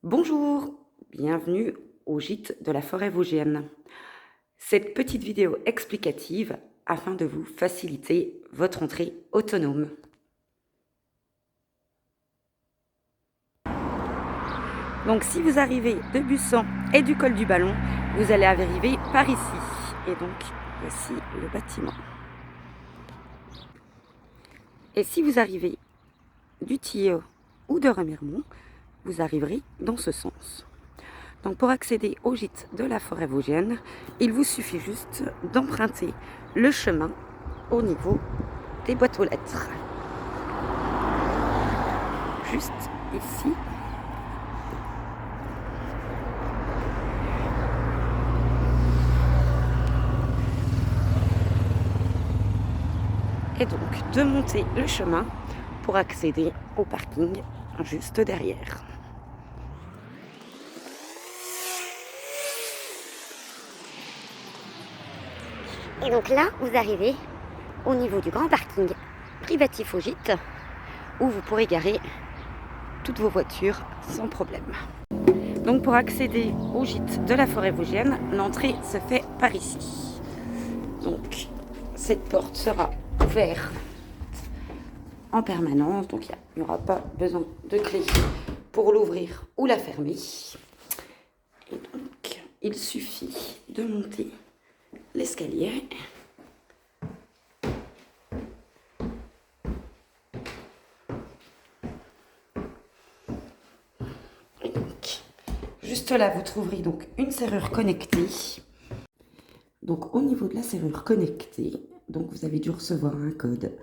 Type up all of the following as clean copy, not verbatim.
Bonjour, bienvenue au gîte de la forêt vosgienne. Cette petite vidéo explicative afin de vous faciliter votre entrée autonome. Donc si vous arrivez de Bussan et du col du Ballon, vous allez arriver par ici. Et donc voici le bâtiment. Et si vous arrivez du Tilleul ou de Remiremont, vous arriverez dans ce sens. Donc pour accéder au gîte de la forêt vosgienne, il vous suffit juste d'emprunter le chemin au niveau des boîtes aux lettres. Juste ici. Et donc de monter le chemin pour accéder au parking juste derrière. Et donc là, vous arrivez au niveau du grand parking privatif au gîte où vous pourrez garer toutes vos voitures sans problème. Donc pour accéder au gîte de la forêt vosgienne, l'entrée se fait par ici. Donc cette porte sera ouverte en permanence, donc il n'y aura pas besoin de clé pour l'ouvrir ou la fermer. Et donc il suffit de monter l'escalier. Et donc juste là vous trouverez donc une serrure connectée. Donc au niveau de la serrure connectée, donc vous avez dû recevoir un code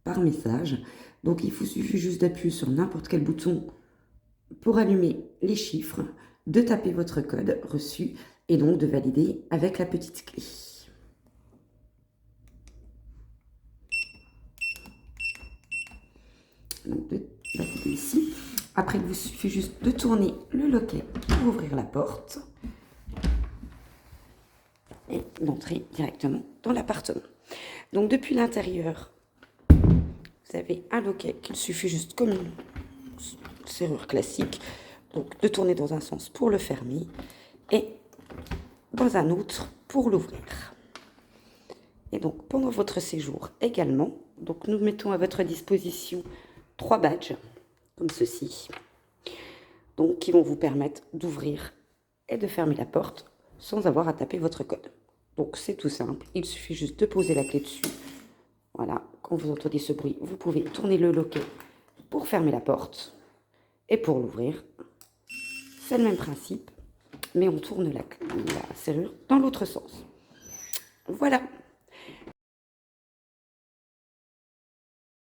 par message. Donc il vous suffit juste d'appuyer sur n'importe quel bouton pour allumer les chiffres, de taper votre code reçu et donc de valider avec la petite clé. Donc de valider ici. Après, il vous suffit juste de tourner le loquet pour ouvrir la porte et d'entrer directement dans l'appartement. Donc depuis l'intérieur, vous avez un loquet qu'il suffit juste comme une serrure classique, donc de tourner dans un sens pour le fermer et dans un autre pour l'ouvrir. Et donc pendant votre séjour également, donc nous mettons à votre disposition 3 badges comme ceci, donc qui vont vous permettre d'ouvrir et de fermer la porte sans avoir à taper votre code. Donc c'est tout simple, il suffit juste de poser la clé dessus. Voilà, quand vous entendez ce bruit, vous pouvez tourner le loquet pour fermer la porte et pour l'ouvrir. C'est le même principe, mais on tourne la serrure dans l'autre sens. Voilà.